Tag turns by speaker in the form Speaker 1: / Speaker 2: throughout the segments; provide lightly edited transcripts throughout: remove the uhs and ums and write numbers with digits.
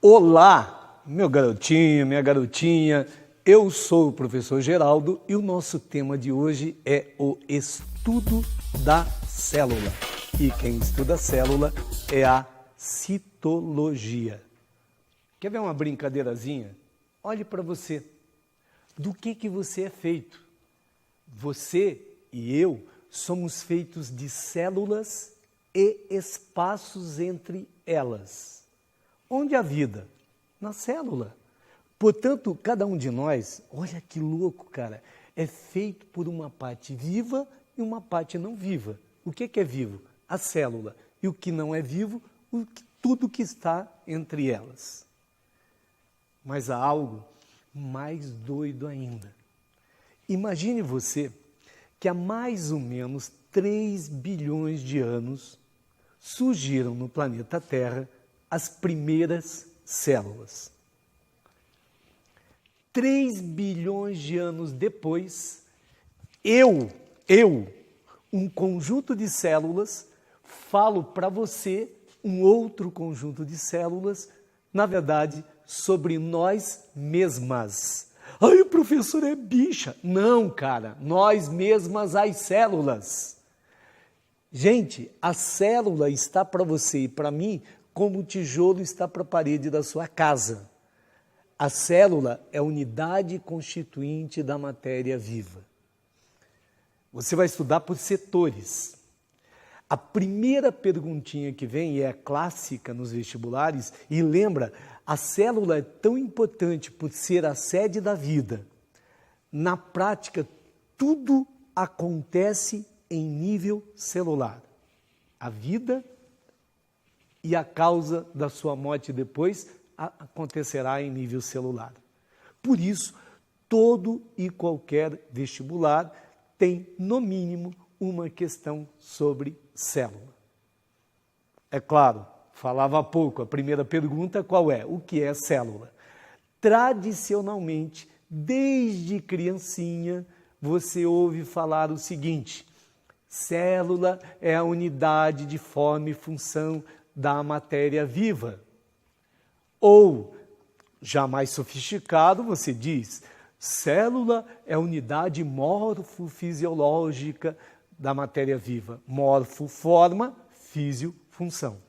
Speaker 1: Olá, meu garotinho, minha garotinha, eu sou o professor Geraldo e o nosso tema de hoje é o estudo da célula. E quem estuda a célula é a citologia. Quer ver uma brincadeirazinha? Olhe para você. Do que você é feito? Você e eu somos feitos de células e espaços entre elas. Onde a vida? Na célula. Portanto, cada um de nós, olha que louco, cara, é feito por uma parte viva e uma parte não viva. O que é vivo? A célula. E o que não é vivo? Tudo que está entre elas. Mas há algo mais doido ainda. Imagine você que há mais ou menos 3 bilhões de anos surgiram no planeta Terra as primeiras células. 3 bilhões de anos depois, um conjunto de células, falo para você um outro conjunto de células, na verdade, sobre nós mesmas. Ai, o professor é bicha. Não, cara, nós mesmas as células. Gente, a célula está para você e para mim como o tijolo está para a parede da sua casa. A célula é a unidade constituinte da matéria viva. Você vai estudar por setores. A primeira perguntinha que vem, e é clássica nos vestibulares, e lembra, a célula é tão importante por ser a sede da vida. Na prática, tudo acontece em nível celular. A vida e a causa da sua morte depois acontecerá em nível celular. Por isso, todo e qualquer vestibular tem, no mínimo, uma questão sobre célula. É claro, falava há pouco, a primeira pergunta qual é? O que é célula? Tradicionalmente, desde criancinha, você ouve falar o seguinte: célula é a unidade de forma e função da matéria viva. Ou, já mais sofisticado, você diz, célula é a unidade morfofisiológica da matéria viva. Morfo, forma, físio, função.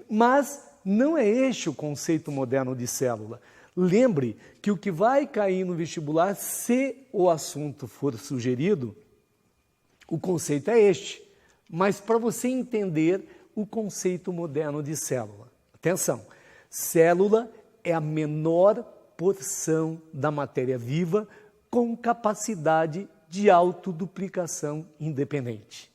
Speaker 1: Mas não é este o conceito moderno de célula. Lembre que o que vai cair no vestibular, se o assunto for sugerido, o conceito é este. Mas para você entender o conceito moderno de célula. Atenção, célula é a menor porção da matéria viva com capacidade de autoduplicação independente.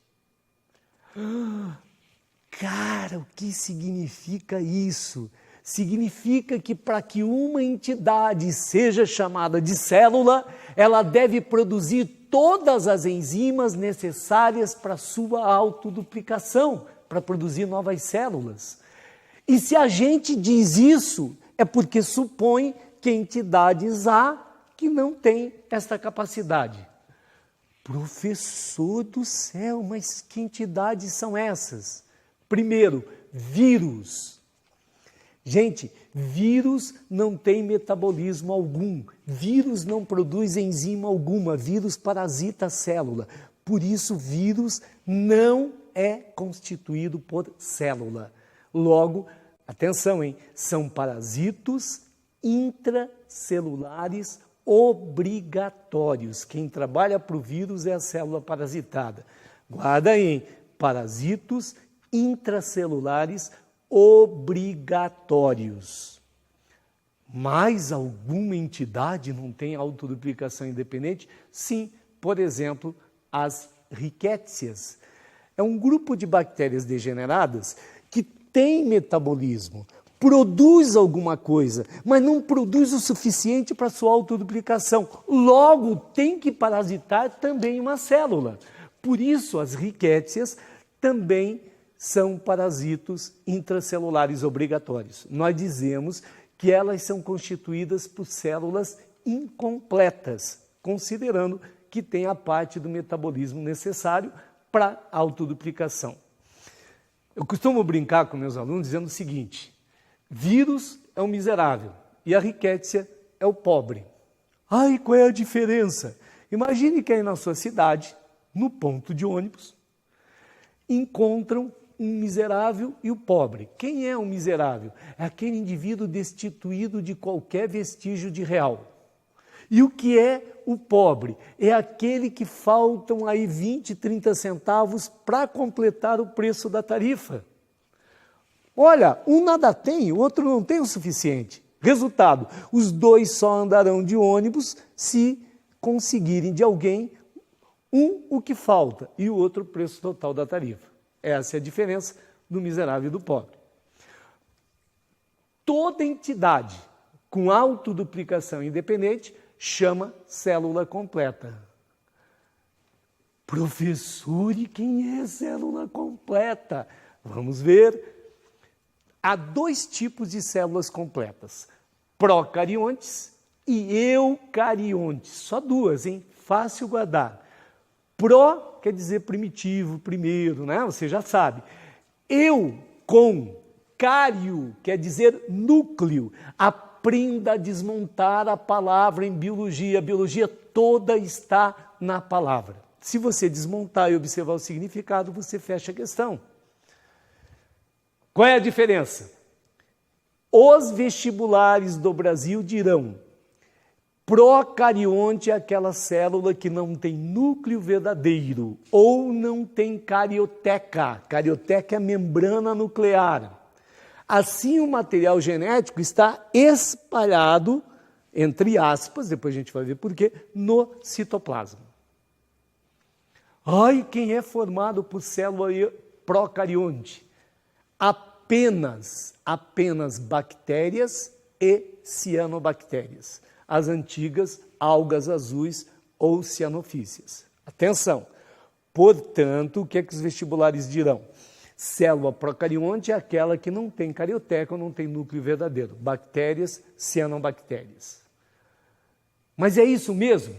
Speaker 1: Cara, o que significa isso? Significa que para que uma entidade seja chamada de célula, ela deve produzir todas as enzimas necessárias para sua autoduplicação, para produzir novas células. E se a gente diz isso, é porque supõe que entidades há que não têm esta capacidade. Professor do céu, mas que entidades são essas? Primeiro, vírus. Gente, vírus não tem metabolismo algum. Vírus não produz enzima alguma. Vírus parasita a célula. Por isso, vírus não é constituído por célula. Logo, atenção, hein? São parasitos intracelulares obrigatórios. Quem trabalha para o vírus é a célula parasitada. Guarda aí, hein? Parasitos intracelulares obrigatórios. Mais alguma entidade não tem autoduplicação independente? Sim, por exemplo, as rickétsias. É um grupo de bactérias degeneradas que tem metabolismo, produz alguma coisa, mas não produz o suficiente para sua autoduplicação. Logo, tem que parasitar também uma célula. Por isso, as rickétsias também são parasitos intracelulares obrigatórios. Nós dizemos que elas são constituídas por células incompletas, considerando que tem a parte do metabolismo necessário para autoduplicação. Eu costumo brincar com meus alunos dizendo o seguinte: Vírus é o miserável e a rickettsia é o pobre. Ai, qual é a diferença? Imagine que aí na sua cidade, no ponto de ônibus, encontram um miserável e o pobre. Quem é o miserável? É aquele indivíduo destituído de qualquer vestígio de real. E o que é o pobre? É aquele que faltam aí 20, 30 centavos para completar o preço da tarifa. Olha, um nada tem, o outro não tem o suficiente. Resultado, os dois só andarão de ônibus se conseguirem de alguém o que falta e o outro o preço total da tarifa. Essa é a diferença do miserável e do pobre. Toda entidade com autoduplicação independente chama célula completa. Professor, e quem é célula completa? Vamos ver. Há dois tipos de células completas, procariontes e eucariontes. Só duas, hein? Fácil guardar. Pró quer dizer primitivo, primeiro, né? Você já sabe. Cario quer dizer núcleo. Aprenda a desmontar a palavra em biologia. A biologia toda está na palavra. Se você desmontar e observar o significado, você fecha a questão. Qual é a diferença? Os vestibulares do Brasil dirão: procarionte é aquela célula que não tem núcleo verdadeiro ou não tem carioteca. Carioteca é a membrana nuclear. Assim, o material genético está espalhado, entre aspas, depois a gente vai ver por quê, no citoplasma. Ai, quem é formado por célula procarionte? Apenas bactérias e cianobactérias, as antigas algas azuis ou cianofícias. Atenção! Portanto, o que é que os vestibulares dirão? Célula procarionte é aquela que não tem carioteca ou não tem núcleo verdadeiro. Bactérias, cianobactérias. Mas é isso mesmo?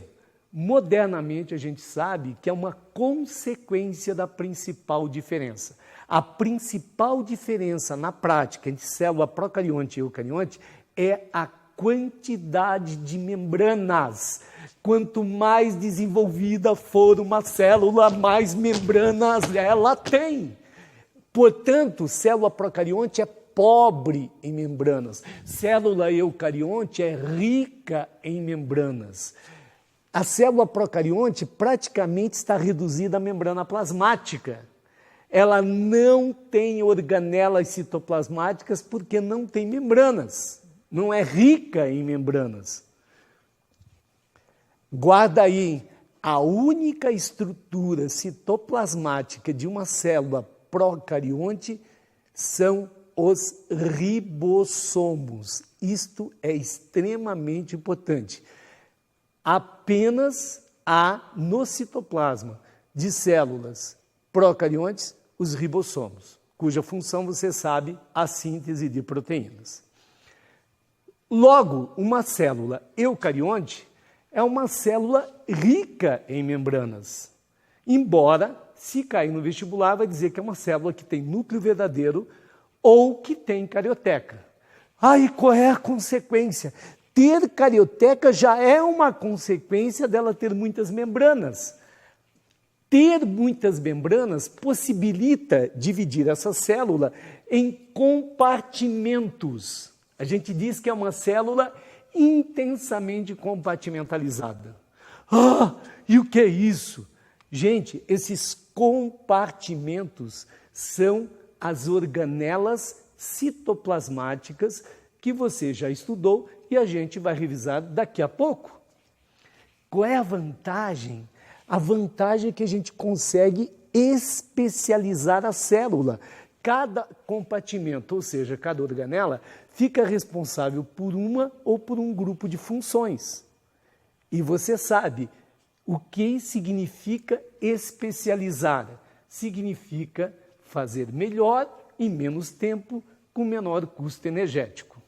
Speaker 1: Modernamente a gente sabe que é uma consequência da principal diferença. A principal diferença na prática entre célula procarionte e eucarionte é a quantidade de membranas. Quanto mais desenvolvida for uma célula, mais membranas ela tem. Portanto, célula procarionte é pobre em membranas. Célula eucarionte é rica em membranas. A célula procarionte praticamente está reduzida à membrana plasmática. Ela não tem organelas citoplasmáticas porque não tem membranas. Não é rica em membranas. Guarda aí, a única estrutura citoplasmática de uma célula procarionte são os ribossomos. Isto é extremamente importante. Apenas há no citoplasma de células procariontes os ribossomos, cuja função você sabe, a síntese de proteínas. Logo, uma célula eucarionte é uma célula rica em membranas, embora, se cair no vestibular, vai dizer que é uma célula que tem núcleo verdadeiro ou que tem carioteca. E qual é a consequência? Ter carioteca já é uma consequência dela ter muitas membranas. Ter muitas membranas possibilita dividir essa célula em compartimentos. A gente diz que é uma célula intensamente compartimentalizada. E o que é isso? Gente, esses compartimentos são as organelas citoplasmáticas que você já estudou e a gente vai revisar daqui a pouco. Qual é a vantagem? A vantagem é que a gente consegue especializar a célula. Cada compartimento, ou seja, cada organela, fica responsável por uma ou por um grupo de funções. E você sabe o que significa especializar. Significa fazer melhor em menos tempo, com menor custo energético.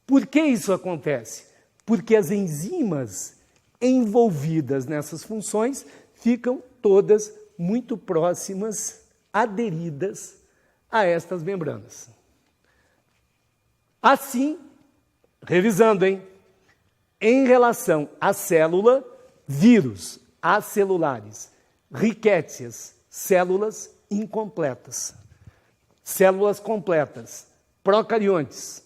Speaker 1: Por que isso acontece? Porque as enzimas envolvidas nessas funções ficam todas muito próximas, aderidas a estas membranas. Assim, revisando, hein? Em relação à célula, vírus acelulares, rickétsias, células incompletas, células completas, procariontes,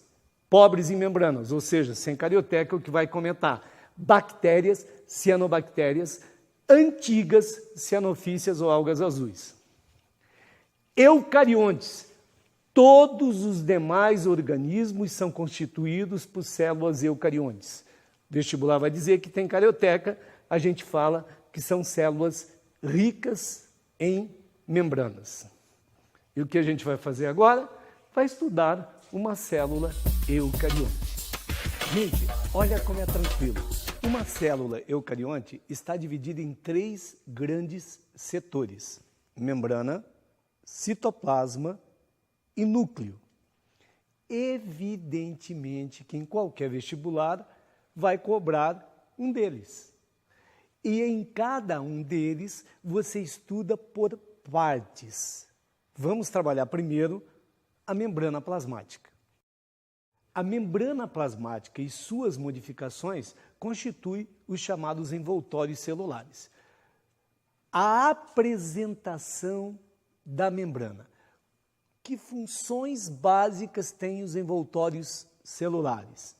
Speaker 1: pobres em membranas, ou seja, sem carioteca, o que vai comentar, bactérias, cianobactérias, antigas cianofícias ou algas azuis. Eucariontes, todos os demais organismos são constituídos por células eucariontes. O vestibular vai dizer que tem carioteca, a gente fala que são células ricas em membranas. E o que a gente vai fazer agora? Vai estudar uma célula eucarionte. Gente, olha como é tranquilo. Uma célula eucarionte está dividida em 3 grandes setores: membrana, citoplasma e núcleo. Evidentemente que em qualquer vestibular vai cobrar um deles. E em cada um deles você estuda por partes. Vamos trabalhar primeiro a membrana plasmática. A membrana plasmática e suas modificações constituem os chamados envoltórios celulares. A apresentação da membrana. Que funções básicas têm os envoltórios celulares?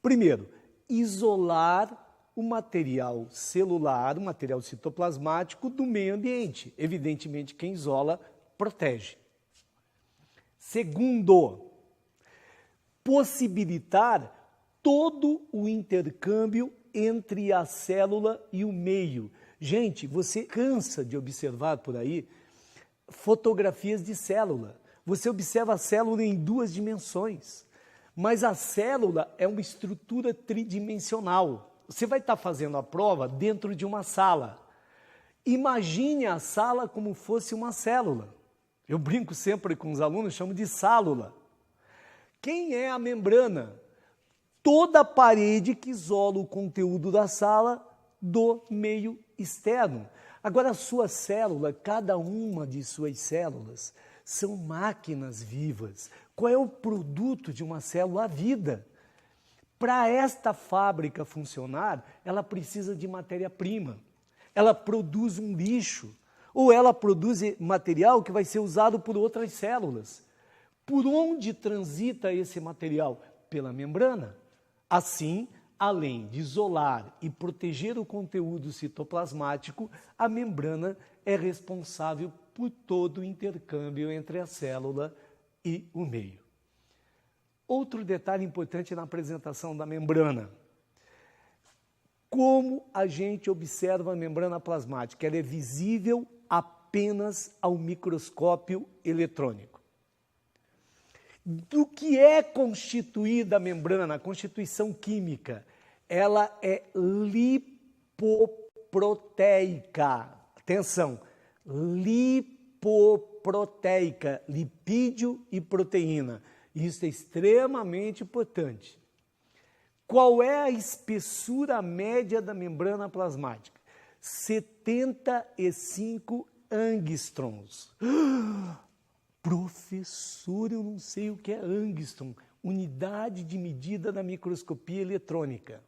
Speaker 1: Primeiro, isolar o material celular, o material citoplasmático do meio ambiente. Evidentemente, quem isola, protege. Segundo, possibilitar todo o intercâmbio entre a célula e o meio. Gente, você cansa de observar por aí fotografias de célula. Você observa a célula em 2 dimensões, mas a célula é uma estrutura tridimensional. Você vai estar fazendo a prova dentro de uma sala. Imagine a sala como fosse uma célula. Eu brinco sempre com os alunos, chamo de célula. Quem é a membrana? Toda a parede que isola o conteúdo da sala do meio externo. Agora, a sua célula, cada uma de suas células, são máquinas vivas. Qual é o produto de uma célula? A vida. Para esta fábrica funcionar, ela precisa de matéria-prima. Ela produz um lixo, ou ela produz material que vai ser usado por outras células. Por onde transita esse material? Pela membrana. Assim, além de isolar e proteger o conteúdo citoplasmático, a membrana é responsável por todo o intercâmbio entre a célula e o meio. Outro detalhe importante na apresentação da membrana. Como a gente observa a membrana plasmática? Ela é visível apenas ao microscópio eletrônico. Do que é constituída a membrana, a constituição química? Ela é lipoproteica. Atenção, lipoproteica, lipídio e proteína. Isso é extremamente importante. Qual é a espessura média da membrana plasmática? 75 angstroms. Professor, eu não sei o que é angstrom, unidade de medida da microscopia eletrônica.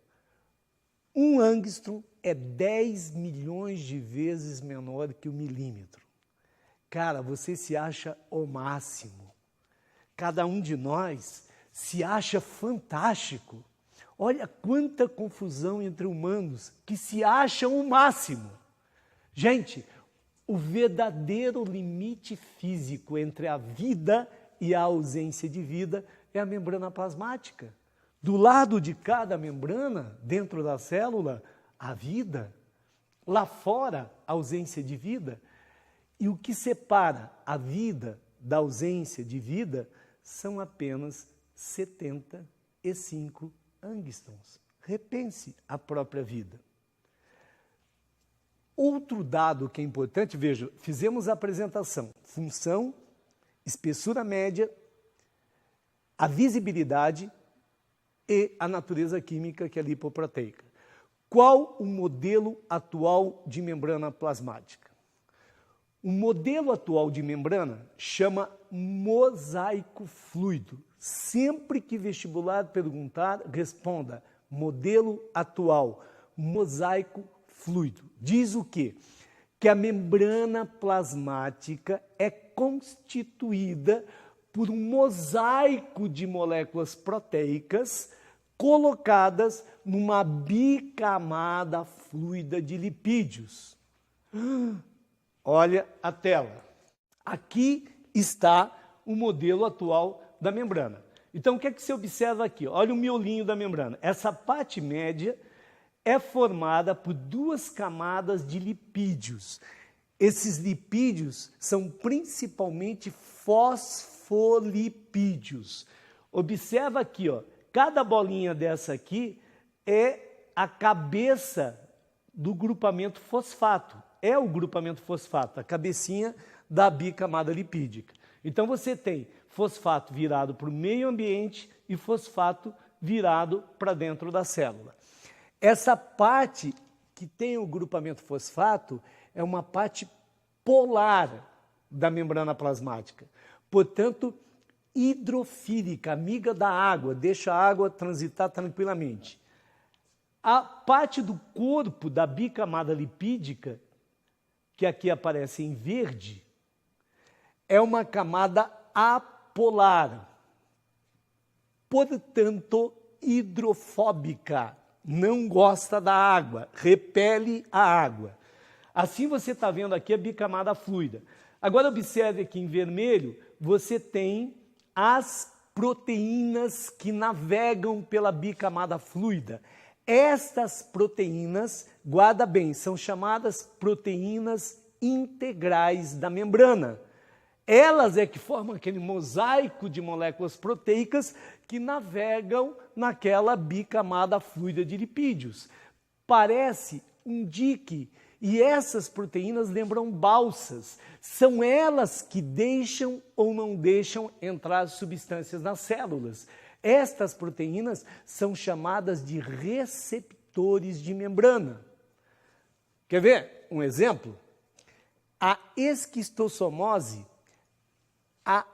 Speaker 1: Um angstrom é 10 milhões de vezes menor que o milímetro. Cara, você se acha o máximo. Cada um de nós se acha fantástico. Olha quanta confusão entre humanos que se acham o máximo. Gente, o verdadeiro limite físico entre a vida e a ausência de vida é a membrana plasmática. Do lado de cada membrana, dentro da célula, a vida. Lá fora, a ausência de vida. E o que separa a vida da ausência de vida são apenas 75 angstroms. Repense a própria vida. Outro dado que é importante, veja, fizemos a apresentação, função, espessura média, a visibilidade e a natureza química, que é lipoproteica. Qual o modelo atual de membrana plasmática? O modelo atual de membrana chama mosaico fluido. Sempre que vestibular perguntar, responda: modelo atual, mosaico fluido. Diz o quê? Que a membrana plasmática é constituída por um mosaico de moléculas proteicas colocadas numa bicamada fluida de lipídios. Olha a tela. Aqui está o modelo atual da membrana. Então, o que é que você observa aqui? Olha o miolinho da membrana. Essa parte média é formada por duas camadas de lipídios. Esses lipídios são principalmente fosfolipídios. Observa aqui, ó, cada bolinha dessa aqui é a cabeça do grupamento fosfato. É o grupamento fosfato, a cabecinha da bicamada lipídica. Então você tem fosfato virado para o meio ambiente e fosfato virado para dentro da célula. Essa parte que tem o grupamento fosfato é uma parte polar da membrana plasmática. Portanto, hidrofílica, amiga da água, deixa a água transitar tranquilamente. A parte do corpo da bicamada lipídica, que aqui aparece em verde, é uma camada apolar, portanto, hidrofóbica, não gosta da água, repele a água. Assim você está vendo aqui a bicamada fluida. Agora observe aqui em vermelho, você tem as proteínas que navegam pela bicamada fluida. Estas proteínas, guarda bem, são chamadas proteínas integrais da membrana. Elas é que formam aquele mosaico de moléculas proteicas que navegam naquela bicamada fluida de lipídios. Parece um dique, e essas proteínas lembram balsas. São elas que deixam ou não deixam entrar substâncias nas células. Estas proteínas são chamadas de receptores de membrana. Quer ver um exemplo? A esquistossomose, a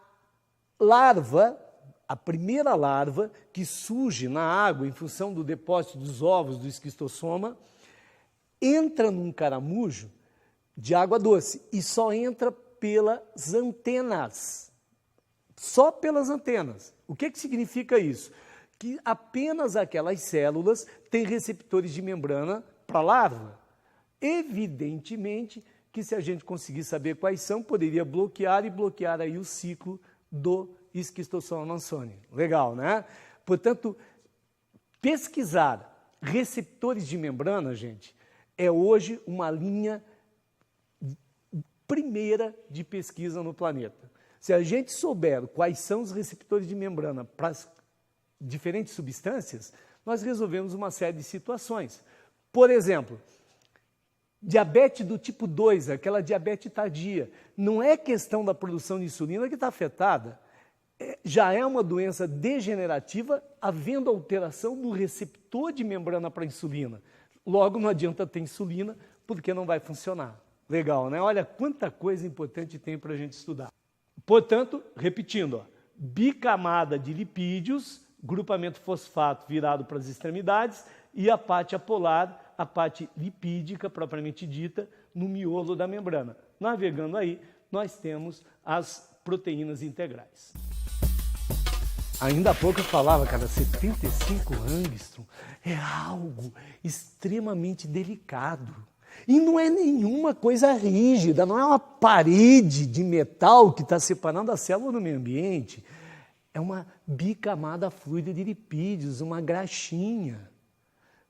Speaker 1: larva, a primeira larva que surge na água em função do depósito dos ovos do esquistossoma, entra num caramujo de água doce e só entra pelas antenas. Só pelas antenas. O que significa isso? Que apenas aquelas células têm receptores de membrana para a larva. Evidentemente que se a gente conseguir saber quais são, poderia bloquear aí o ciclo do esquistossoma mansoni. Legal, né? Portanto, pesquisar receptores de membrana, gente, é hoje uma linha primeira de pesquisa no planeta. Se a gente souber quais são os receptores de membrana para as diferentes substâncias, nós resolvemos uma série de situações. Por exemplo, diabetes do tipo 2, aquela diabetes tardia, não é questão da produção de insulina que está afetada, já é uma doença degenerativa, havendo alteração no receptor de membrana para a insulina. Logo, não adianta ter insulina, porque não vai funcionar. Legal, né? Olha quanta coisa importante tem para a gente estudar. Portanto, repetindo, ó, bicamada de lipídios, grupamento fosfato virado para as extremidades e a parte apolar, a parte lipídica, propriamente dita, no miolo da membrana. Navegando aí, nós temos as proteínas integrais. Ainda há pouco eu falava, cara, 75 angstrom é algo extremamente delicado. E não é nenhuma coisa rígida, não é uma parede de metal que está separando a célula do meio ambiente. É uma bicamada fluida de lipídios, uma graxinha.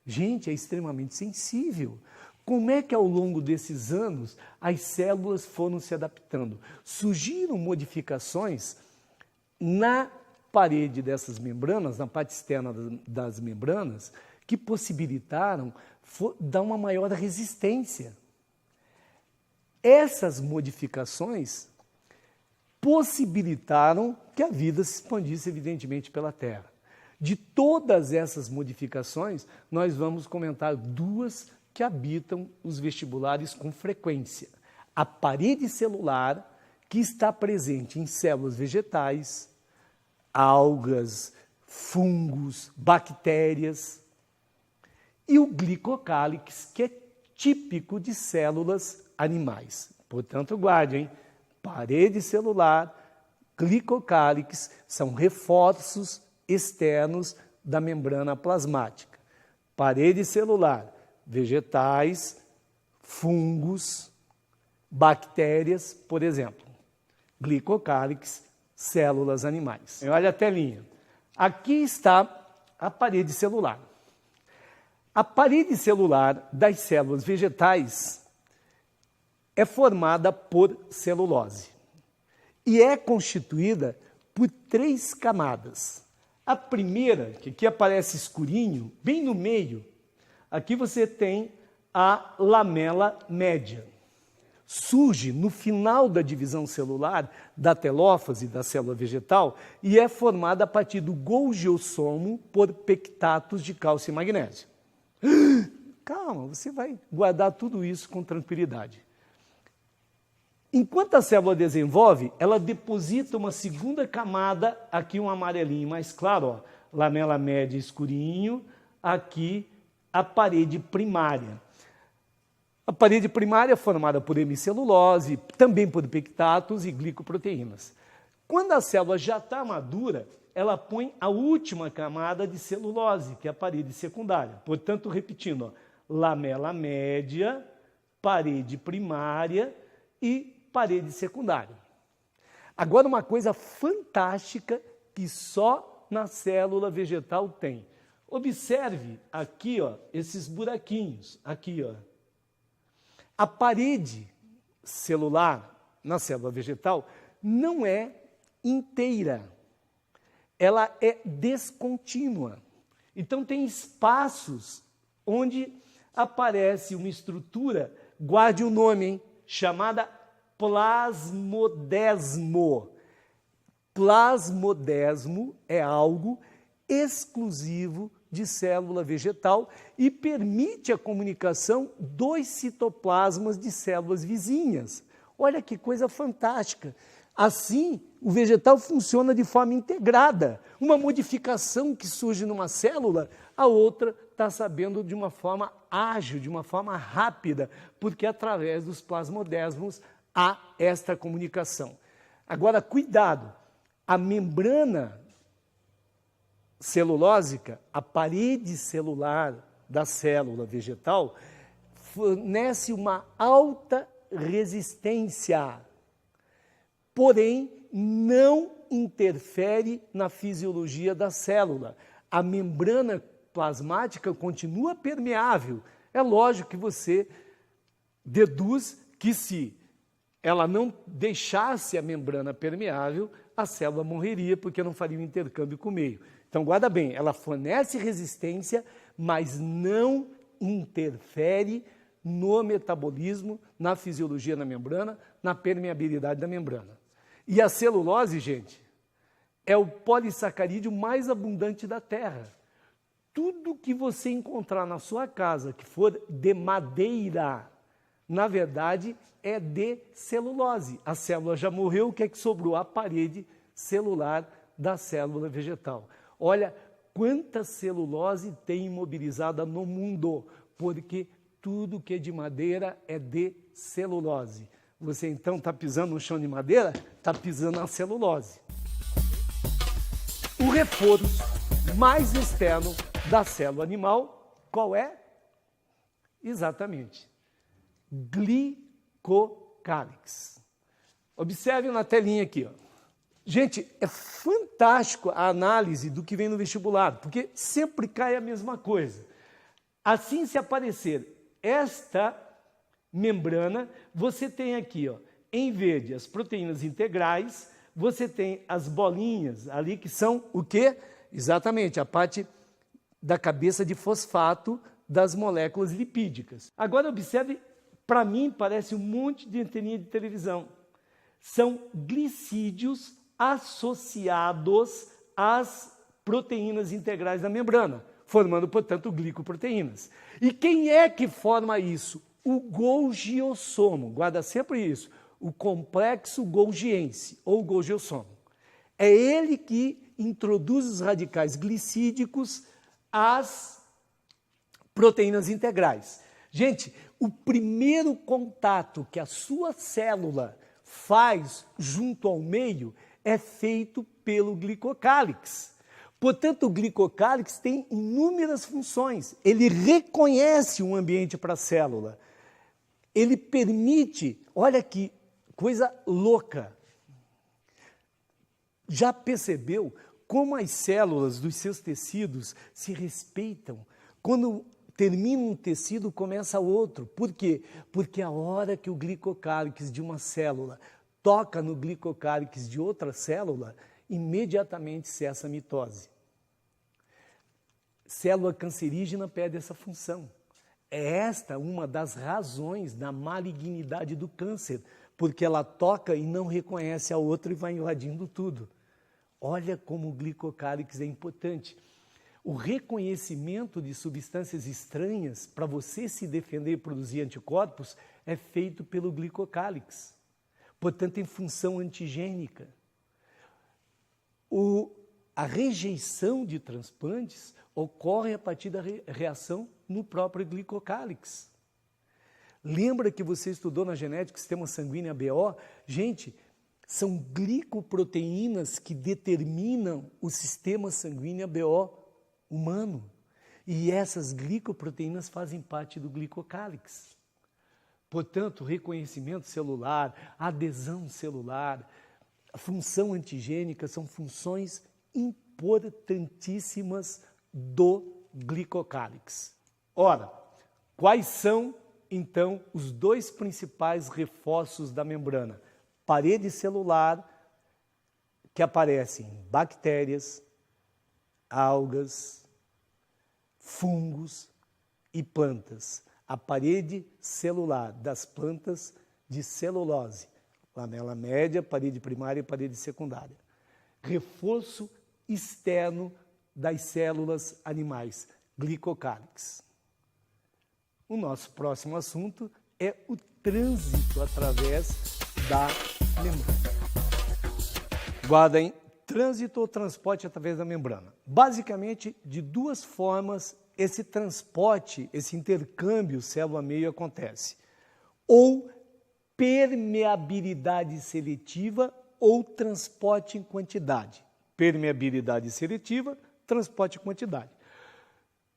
Speaker 1: Gente, é extremamente sensível. Como é que ao longo desses anos as células foram se adaptando? Surgiram modificações na parede dessas membranas, na parte externa das membranas, que possibilitaram dar uma maior resistência. Essas modificações possibilitaram que a vida se expandisse, evidentemente, pela Terra. De todas essas modificações, nós vamos comentar duas que habitam os vestibulares com frequência. A parede celular, que está presente em células vegetais, algas, fungos, bactérias. E o glicocálix, que é típico de células animais. Portanto, guarde, hein? Parede celular, glicocálix são reforços externos da membrana plasmática. Parede celular, vegetais, fungos, bactérias, por exemplo. Glicocálix, células animais. Olha a telinha. Aqui está a parede celular. A parede celular das células vegetais é formada por celulose e é constituída por 3 camadas. A primeira, que aqui aparece escurinho, bem no meio, aqui você tem a lamela média. Surge no final da divisão celular da telófase da célula vegetal e é formada a partir do golgiossomo por pectatos de cálcio e magnésio. Calma, você vai guardar tudo isso com tranquilidade. Enquanto a célula desenvolve, ela deposita uma segunda camada, aqui um amarelinho mais claro, ó, lamela média escurinho, aqui a parede primária. A parede primária é formada por hemicelulose, também por pectatos e glicoproteínas. Quando a célula já está madura, ela põe a última camada de celulose, que é a parede secundária. Portanto, repetindo, ó, lamela média, parede primária e parede secundária. Agora, uma coisa fantástica que só na célula vegetal tem. Observe aqui, ó, esses buraquinhos, aqui, ó. A parede celular na célula vegetal não é inteira. Ela é descontínua. Então, tem espaços onde aparece uma estrutura, guarde o nome, hein, chamada plasmodesmo. Plasmodesmo é algo exclusivo de célula vegetal e permite a comunicação dos citoplasmas de células vizinhas. Olha que coisa fantástica! Assim, o vegetal funciona de forma integrada. Uma modificação que surge numa célula, a outra está sabendo de uma forma ágil, de uma forma rápida, porque através dos plasmodesmos há esta comunicação. Agora, cuidado, a membrana celulósica, a parede celular da célula vegetal, fornece uma alta resistência, porém não interfere na fisiologia da célula. A membrana plasmática continua permeável. É lógico que você deduz que se ela não deixasse a membrana permeável, a célula morreria porque não faria o intercâmbio com o meio. Então, guarda bem, ela fornece resistência, mas não interfere no metabolismo, na fisiologia da membrana, na permeabilidade da membrana. E a celulose, gente, é o polissacarídeo mais abundante da Terra. Tudo que você encontrar na sua casa que for de madeira, na verdade, é de celulose. A célula já morreu, o que é que sobrou? A parede celular da célula vegetal. Olha quanta celulose tem imobilizada no mundo, porque tudo que é de madeira é de celulose. Você então está pisando no chão de madeira? Está pisando na celulose. O reforço mais externo da célula animal, qual é? Exatamente, glicocálix. Observe na telinha aqui, ó. Gente, é fantástico a análise do que vem no vestibular, porque sempre cai a mesma coisa. Assim, se aparecer esta membrana, você tem aqui, ó, em verde, as proteínas integrais, você tem as bolinhas ali que são o quê? Exatamente, a parte da cabeça de fosfato das moléculas lipídicas. Agora, observe, para mim, parece um monte de anteninha de televisão. São glicídios associados às proteínas integrais da membrana, formando, portanto, glicoproteínas. E quem é que forma isso? O golgiossomo, guarda sempre isso, o complexo golgiense, ou golgiossomo. É ele que introduz os radicais glicídicos às proteínas integrais. Gente, o primeiro contato que a sua célula faz junto ao meio é feito pelo glicocálix. Portanto, o glicocálix tem inúmeras funções. Ele reconhece um ambiente para a célula. Ele permite, olha que coisa louca. Já percebeu como as células dos seus tecidos se respeitam? Quando termina um tecido, começa outro. Por quê? Porque a hora que o glicocálix de uma célula toca no glicocálix de outra célula, imediatamente cessa a mitose. Célula cancerígena perde essa função. É esta uma das razões da malignidade do câncer, porque ela toca e não reconhece a outra e vai invadindo tudo. Olha como o glicocálix é importante. O reconhecimento de substâncias estranhas para você se defender e produzir anticorpos é feito pelo glicocálix. Portanto, em função antigênica. A rejeição de transplantes ocorre a partir da reação no próprio glicocálix. Lembra que você estudou na genética sistema sanguíneo ABO? Gente, são glicoproteínas que determinam o sistema sanguíneo ABO humano. E essas glicoproteínas fazem parte do glicocálix. Portanto, reconhecimento celular, adesão celular, a função antigênica são funções importantíssimas do glicocálix. Ora, quais são, então, os dois principais reforços da membrana? Parede celular, que aparece em bactérias, algas, fungos e plantas. A parede celular das plantas de celulose, lamela média, parede primária e parede secundária. Reforço externo das células animais, glicocálix. O nosso próximo assunto é o trânsito através da membrana. Guardem, trânsito ou transporte através da membrana. Basicamente, de duas formas, esse transporte, esse intercâmbio célula-meio acontece. Ou permeabilidade seletiva ou transporte em quantidade. Permeabilidade seletiva, transporte em quantidade.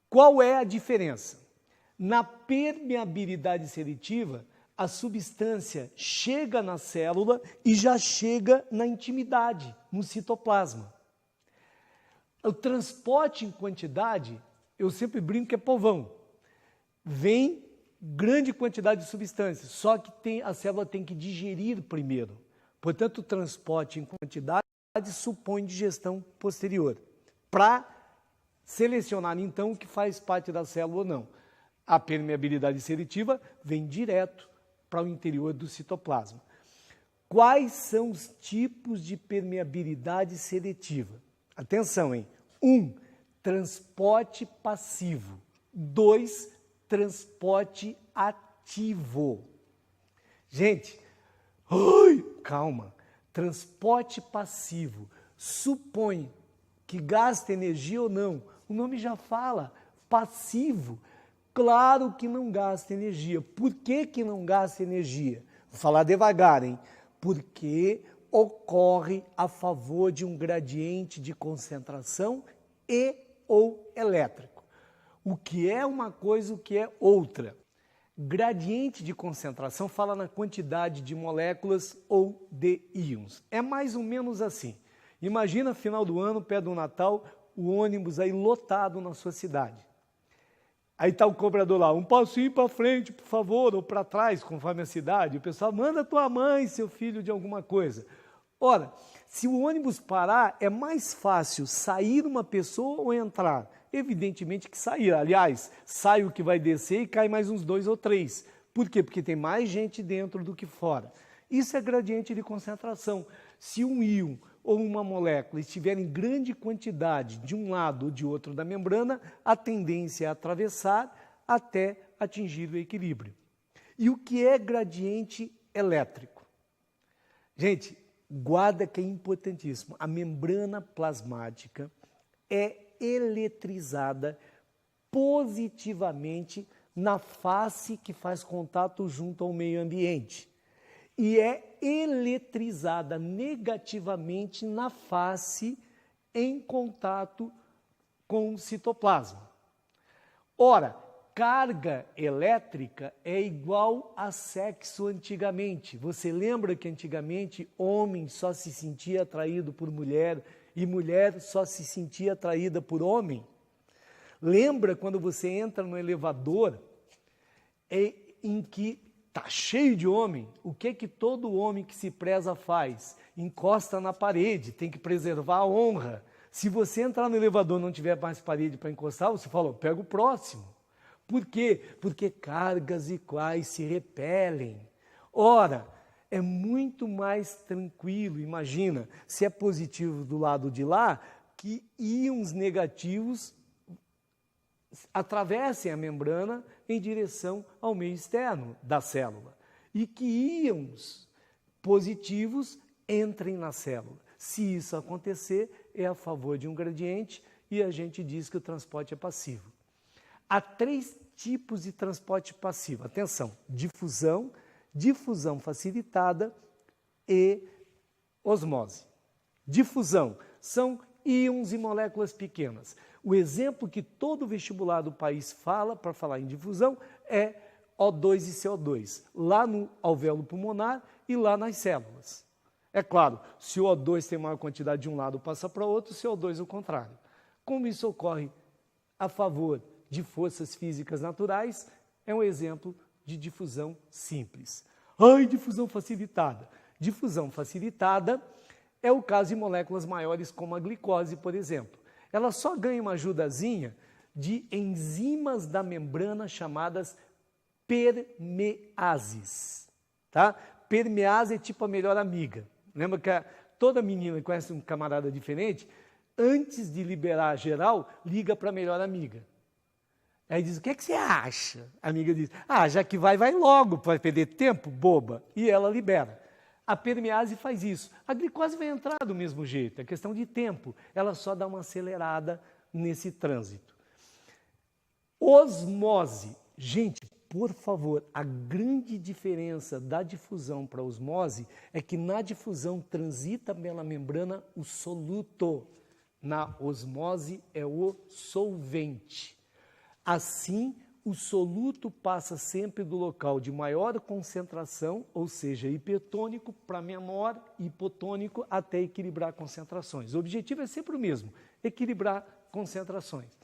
Speaker 1: Qual é a diferença? Na permeabilidade seletiva, a substância chega na célula e já chega na intimidade, no citoplasma. O transporte em quantidade, eu sempre brinco que é povão. Vem grande quantidade de substâncias, só que a célula tem que digerir primeiro. Portanto, o transporte em quantidade supõe digestão posterior, para selecionar, então, o que faz parte da célula ou não. A permeabilidade seletiva vem direto para o interior do citoplasma. Quais são os tipos de permeabilidade seletiva? Atenção, hein? 1. Transporte passivo. 2. Transporte ativo. Gente, calma. Transporte passivo supõe que gasta energia ou não. O nome já fala, passivo. Claro que não gasta energia. Por que que não gasta energia? Vou falar devagar, hein? Porque ocorre a favor de um gradiente de concentração e ou elétrico. O que é uma coisa, o que é outra. Gradiente de concentração fala na quantidade de moléculas ou de íons. É mais ou menos assim. Imagina, final do ano, perto do Natal, o ônibus aí lotado na sua cidade. Aí está o cobrador lá, um passinho para frente, por favor, ou para trás, conforme a cidade. O pessoal manda tua mãe, seu filho de alguma coisa. Ora, se o ônibus parar, é mais fácil sair uma pessoa ou entrar? Evidentemente que sair. Aliás, sai o que vai descer e cai mais uns 2 ou 3. Por quê? Porque tem mais gente dentro do que fora. Isso é gradiente de concentração. Se um íon ou uma molécula estiver em grande quantidade de um lado ou de outro da membrana, a tendência é atravessar até atingir o equilíbrio. E o que é gradiente elétrico? Gente, guarda que é importantíssimo, a membrana plasmática é eletrizada positivamente na face que faz contato junto ao meio ambiente e é eletrizada negativamente na face em contato com o citoplasma. Ora, carga elétrica é igual a sexo antigamente. Você lembra que antigamente homem só se sentia atraído por mulher e mulher só se sentia atraída por homem? Lembra quando você entra no elevador em que está cheio de homem? O que todo homem que se preza faz? Encosta na parede, tem que preservar a honra. Se você entrar no elevador e não tiver mais parede para encostar, você fala, pega o próximo. Por quê? Porque cargas iguais se repelem. Ora, é muito mais tranquilo, imagina, se é positivo do lado de lá, que íons negativos atravessem a membrana em direção ao meio externo da célula e que íons positivos entrem na célula. Se isso acontecer, é a favor de um gradiente e a gente diz que o transporte é passivo. Há 3 tipos de transporte passivo. Atenção, difusão, difusão facilitada e osmose. Difusão são íons e moléculas pequenas. O exemplo que todo vestibular do país fala para falar em difusão é O2 e CO2, lá no alvéolo pulmonar e lá nas células. É claro, se o O2 tem maior quantidade de um lado, passa para o outro, o CO2 o contrário. Como isso ocorre a favor de forças físicas naturais, é um exemplo de difusão simples. Difusão facilitada. Difusão facilitada é o caso de moléculas maiores como a glicose, por exemplo. Ela só ganha uma ajudazinha de enzimas da membrana chamadas permeases. Tá? Permease é tipo a melhor amiga. Lembra que toda menina que conhece um camarada diferente, antes de liberar geral, liga para a melhor amiga. Aí diz, o que é que você acha? A amiga diz, já que vai logo, para perder tempo, boba. E ela libera. A permease faz isso. A glicose vai entrar do mesmo jeito, é questão de tempo. Ela só dá uma acelerada nesse trânsito. Osmose. Gente, por favor, a grande diferença da difusão para a osmose é que na difusão transita pela membrana o soluto. Na osmose é o solvente. Assim, o soluto passa sempre do local de maior concentração, ou seja, hipertônico, para menor hipotônico, até equilibrar concentrações. O objetivo é sempre o mesmo, equilibrar concentrações.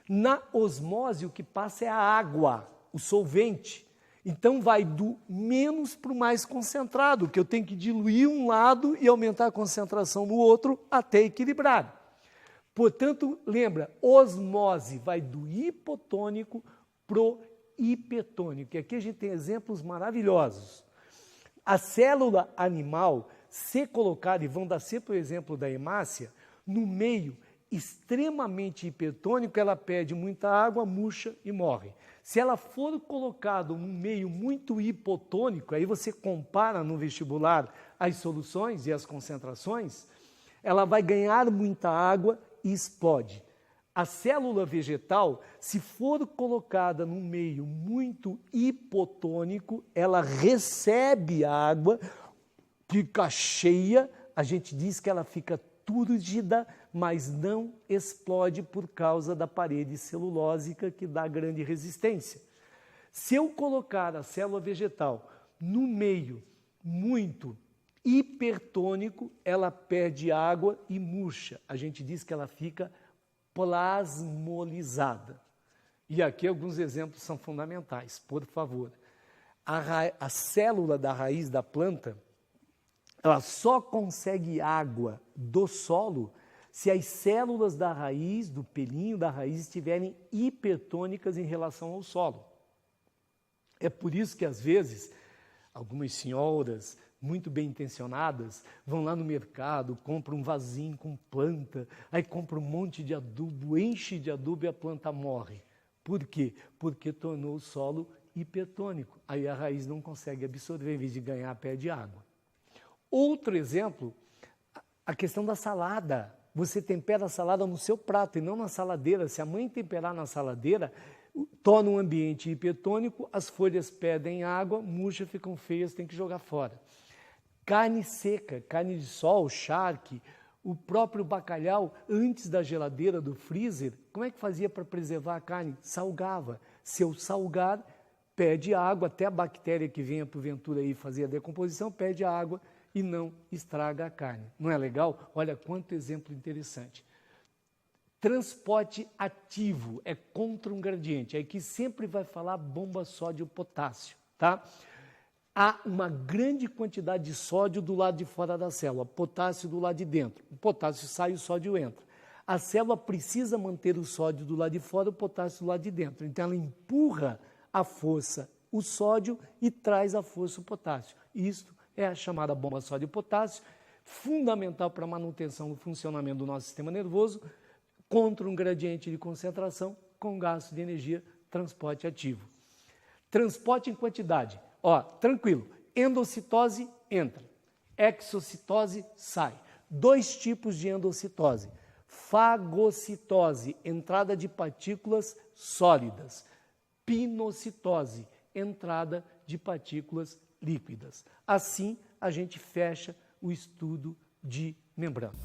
Speaker 1: Na osmose, o que passa é a água, o solvente. Então, vai do menos para o mais concentrado, que eu tenho que diluir um lado e aumentar a concentração no outro até equilibrar. Portanto, lembra, osmose vai do hipotônico pro hipertônico. E aqui a gente tem exemplos maravilhosos. A célula animal, se colocada, e vão dar sempre o exemplo da hemácia, no meio extremamente hipertônico, ela perde muita água, murcha e morre. Se ela for colocada num meio muito hipotônico, aí você compara no vestibular as soluções e as concentrações, ela vai ganhar muita água e explode. A célula vegetal, se for colocada num meio muito hipotônico, ela recebe água, fica cheia, a gente diz que ela fica túrgida, mas não explode por causa da parede celulósica que dá grande resistência. Se eu colocar a célula vegetal no meio muito hipertônico, ela perde água e murcha. A gente diz que ela fica plasmolizada. E aqui alguns exemplos são fundamentais, por favor. A célula da raiz da planta, ela só consegue água do solo se as células da raiz, do pelinho da raiz, estiverem hipertônicas em relação ao solo. É por isso que, às vezes, algumas senhoras muito bem intencionadas vão lá no mercado, compram um vasinho com planta, aí compram um monte de adubo, enche de adubo e a planta morre. Por quê? Porque tornou o solo hipertônico. Aí a raiz não consegue absorver, em vez de ganhar, perde água. Outro exemplo a questão da salada. Você tempera a salada no seu prato e não na saladeira. Se a mãe temperar na saladeira, torna um ambiente hipertônico, as folhas perdem água, murcham, ficam feias, tem que jogar fora. Carne seca, carne de sol, charque, o próprio bacalhau, antes da geladeira, do freezer, como é que fazia para preservar a carne? Salgava. Se eu salgar, perde água, até a bactéria que venha porventura aí fazer a decomposição, perde a água e não estraga a carne. Não é legal? Olha quanto exemplo interessante. Transporte ativo é contra um gradiente. Aqui sempre vai falar bomba sódio-potássio, tá? Há uma grande quantidade de sódio do lado de fora da célula, potássio do lado de dentro. O potássio sai, o sódio entra. A célula precisa manter o sódio do lado de fora, o potássio do lado de dentro. Então ela empurra à força o sódio e traz à força o potássio. Isto é a chamada bomba sódio-potássio, fundamental para a manutenção do funcionamento do nosso sistema nervoso, contra um gradiente de concentração com gasto de energia, transporte ativo. Transporte em quantidade. Ó, tranquilo, endocitose entra, exocitose sai. 2 tipos de endocitose. Fagocitose, entrada de partículas sólidas. Pinocitose, entrada de partículas líquidas. Assim, a gente fecha o estudo de membrana.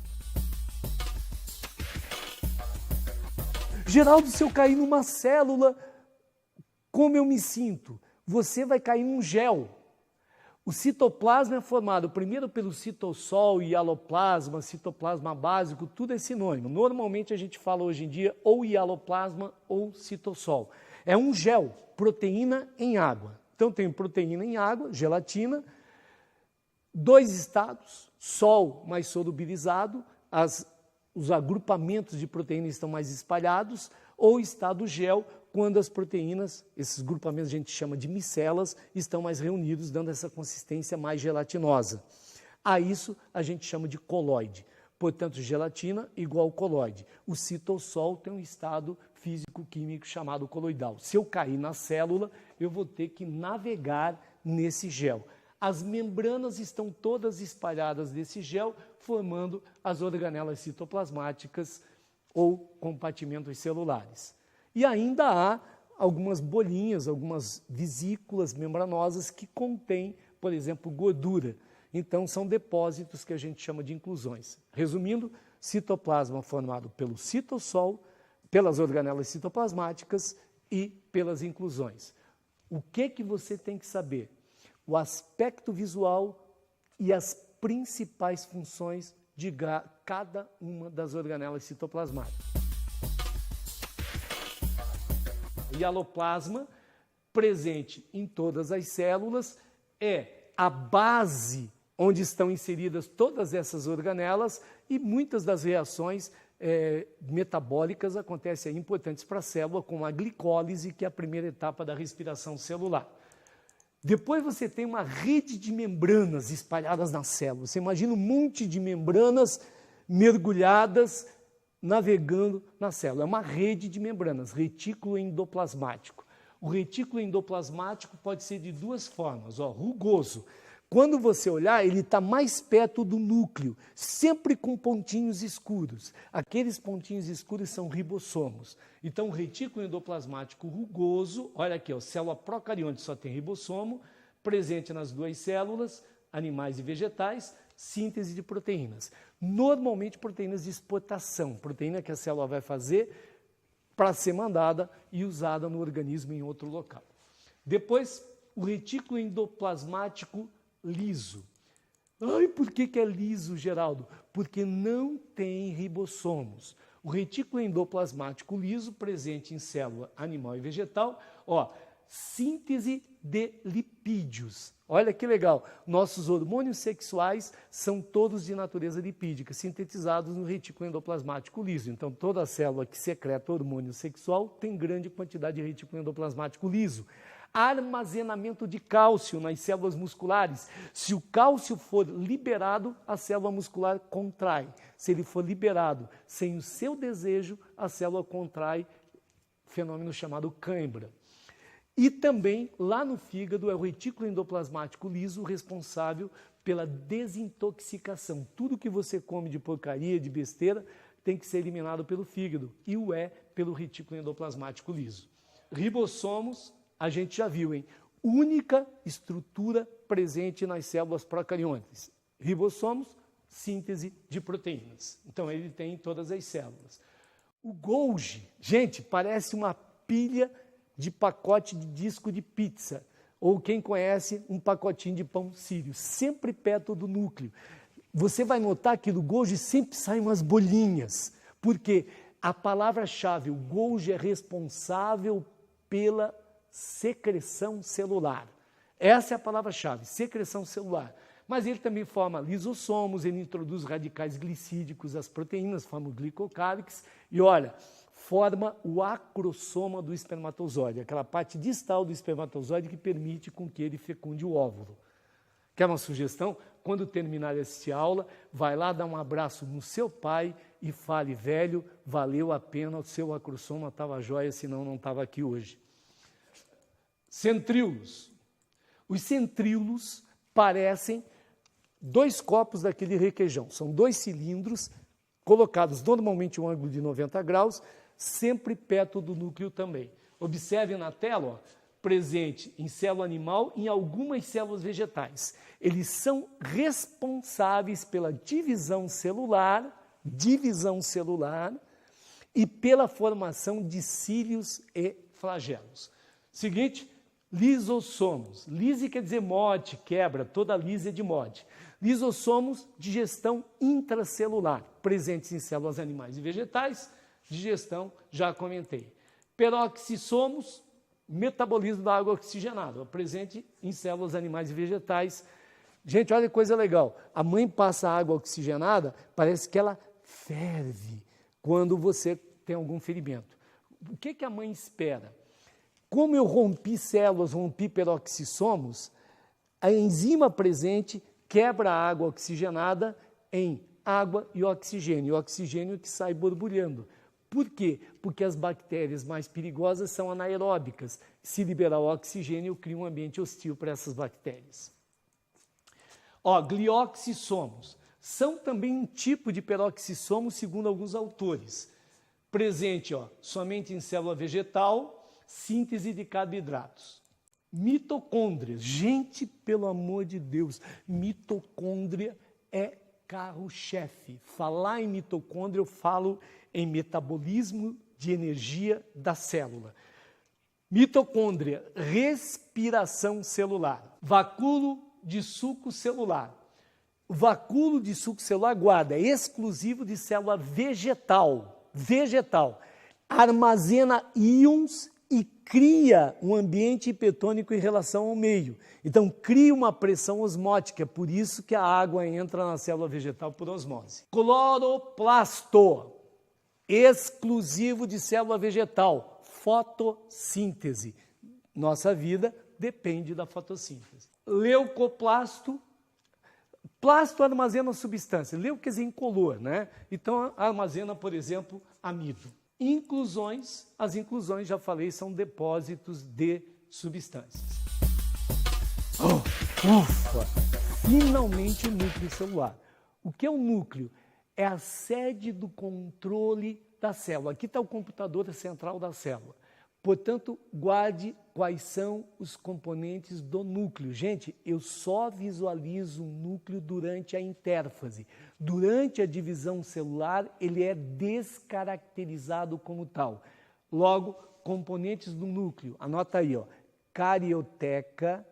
Speaker 1: Geraldo, se eu cair numa célula, como eu me sinto? Você vai cair num gel. O citoplasma é formado primeiro pelo citossol, hialoplasma, citoplasma básico, tudo é sinônimo. Normalmente a gente fala hoje em dia ou hialoplasma ou citossol. É um gel, proteína em água. Então tem proteína em água, gelatina, 2 estados, sol mais solubilizado, os agrupamentos de proteínas estão mais espalhados, ou estado gel, quando as proteínas, esses grupamentos a gente chama de micelas, estão mais reunidos, dando essa consistência mais gelatinosa. A isso a gente chama de coloide. Portanto, gelatina igual coloide. O citossol tem um estado físico-químico chamado coloidal. Se eu cair na célula, eu vou ter que navegar nesse gel. As membranas estão todas espalhadas desse gel, formando as organelas citoplasmáticas ou compartimentos celulares. E ainda há algumas bolinhas, algumas vesículas membranosas que contêm, por exemplo, gordura. Então, são depósitos que a gente chama de inclusões. Resumindo, citoplasma formado pelo citossol, pelas organelas citoplasmáticas e pelas inclusões. O que você tem que saber? O aspecto visual e as principais funções de cada uma das organelas citoplasmáticas. O hialoplasma, presente em todas as células, é a base onde estão inseridas todas essas organelas e muitas das reações metabólicas acontecem aí importantes para a célula, como a glicólise, que é a primeira etapa da respiração celular. Depois você tem uma rede de membranas espalhadas na célula. Você imagina um monte de membranas mergulhadas, navegando na célula. É uma rede de membranas, retículo endoplasmático. O retículo endoplasmático pode ser de 2 formas, rugoso. Quando você olhar, ele está mais perto do núcleo, sempre com pontinhos escuros. Aqueles pontinhos escuros são ribossomos. Então, o retículo endoplasmático rugoso, olha aqui, célula procarionte só tem ribossomo, presente nas 2 células, animais e vegetais, síntese de proteínas. Normalmente, proteínas de exportação, proteína que a célula vai fazer para ser mandada e usada no organismo em outro local. Depois, o retículo endoplasmático liso. Ai, por que é liso, Geraldo? Porque não tem ribossomos. O retículo endoplasmático liso, presente em célula animal e vegetal, síntese de lipídios. Olha que legal, nossos hormônios sexuais são todos de natureza lipídica, sintetizados no retículo endoplasmático liso. Então, toda célula que secreta hormônio sexual tem grande quantidade de retículo endoplasmático liso. Armazenamento de cálcio nas células musculares. Se o cálcio for liberado, a célula muscular contrai. Se ele for liberado sem o seu desejo, a célula contrai, fenômeno chamado cãibra. E também, lá no fígado, é o retículo endoplasmático liso responsável pela desintoxicação. Tudo que você come de porcaria, de besteira, tem que ser eliminado pelo fígado, e o é pelo retículo endoplasmático liso. Ribossomos, a gente já viu, hein? Única estrutura presente nas células procariontes. Ribossomos, síntese de proteínas. Então, ele tem em todas as células. O Golgi, gente, parece uma pilha de pacote de disco de pizza, ou quem conhece, um pacotinho de pão sírio, sempre perto do núcleo. Você vai notar que do Golgi sempre saem umas bolinhas, porque a palavra-chave, o Golgi é responsável pela secreção celular. Essa é a palavra-chave, secreção celular. Mas ele também forma lisossomos, ele introduz radicais glicídicos às proteínas, forma o glicocálix, e olha, forma o acrossoma do espermatozoide, aquela parte distal do espermatozoide que permite com que ele fecunde o óvulo. Quer uma sugestão? Quando terminar de assistir a aula, vai lá dar um abraço no seu pai e fale, velho, valeu a pena, o seu acrossoma estava jóia, senão não estava aqui hoje. Centríolos. Os centríolos parecem 2 copos daquele requeijão. São 2 cilindros colocados normalmente em um ângulo de 90 graus, sempre perto do núcleo também. Observe na tela, ó, presente em célula animal e em algumas células vegetais. Eles são responsáveis pela divisão celular e pela formação de cílios e flagelos. Seguinte, lisossomos. Lise quer dizer mote, quebra, toda lise é de mote. Lisossomos, digestão intracelular, presentes em células animais e vegetais, digestão, já comentei. Peroxissomos, metabolismo da água oxigenada, presente em células animais e vegetais. Gente, olha que coisa legal. A mãe passa água oxigenada, parece que ela ferve quando você tem algum ferimento. O que a mãe espera? Como eu rompi células, rompi peroxissomos, a enzima presente quebra a água oxigenada em água e oxigênio que sai borbulhando. Por quê? Porque as bactérias mais perigosas são anaeróbicas. Se liberar o oxigênio, cria um ambiente hostil para essas bactérias. Glioxissomos. São também um tipo de peroxissomo, segundo alguns autores. Presente somente em célula vegetal, síntese de carboidratos. Mitocôndrias. Gente, pelo amor de Deus, mitocôndria é carro-chefe. Falar em mitocôndria, eu falo em metabolismo de energia da célula. Mitocôndria, respiração celular. Vacúolo de suco celular. O vacúolo de suco celular, guarda, é exclusivo de célula vegetal. Armazena íons e cria um ambiente hipertônico em relação ao meio. Então, cria uma pressão osmótica, por isso que a água entra na célula vegetal por osmose. Cloroplasto, exclusivo de célula vegetal, fotossíntese. Nossa vida depende da fotossíntese. Leucoplasto, plasto armazena substância, leu quer dizer incolor, né? Então, armazena, por exemplo, amido. Inclusões, as inclusões, já falei, são depósitos de substâncias. Ufa! Finalmente o núcleo celular. O que é o núcleo? É a sede do controle da célula. Aqui está o computador central da célula. Portanto, guarde quais são os componentes do núcleo. Gente, eu só visualizo o núcleo durante a intérfase. Durante a divisão celular, ele é descaracterizado como tal. Logo, componentes do núcleo. Anota aí, carioteca,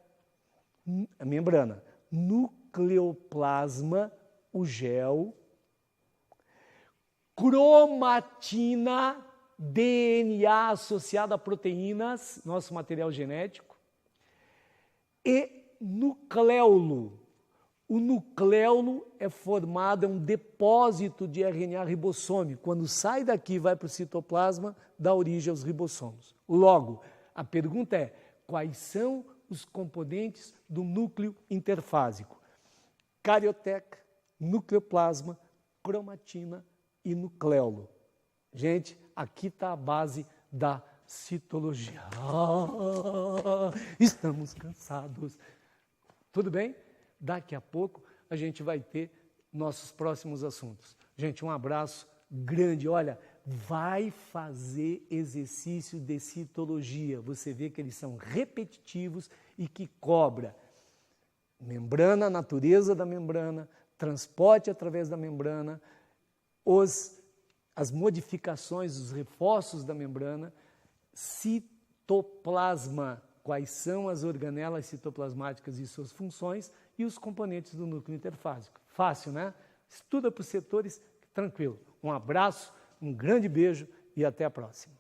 Speaker 1: a membrana, nucleoplasma, o gel, cromatina, DNA associado a proteínas, nosso material genético, e nucleolo. O nucleolo é formado, é um depósito de RNA ribossômico. Quando sai daqui e vai para o citoplasma, dá origem aos ribossomos. Logo, a pergunta é, quais são os componentes do núcleo interfásico? Carioteca, nucleoplasma, cromatina e nucleolo. Gente, aqui está a base da citologia. Estamos cansados. Tudo bem? Daqui a pouco a gente vai ter nossos próximos assuntos. Gente, um abraço grande. Olha, vai fazer exercício de citologia. Você vê que eles são repetitivos e que cobra membrana, natureza da membrana, transporte através da membrana, as modificações, os reforços da membrana, citoplasma, quais são as organelas citoplasmáticas e suas funções, e os componentes do núcleo interfásico. Fácil, né? Estuda por setores, tranquilo. Um abraço, um grande beijo e até a próxima.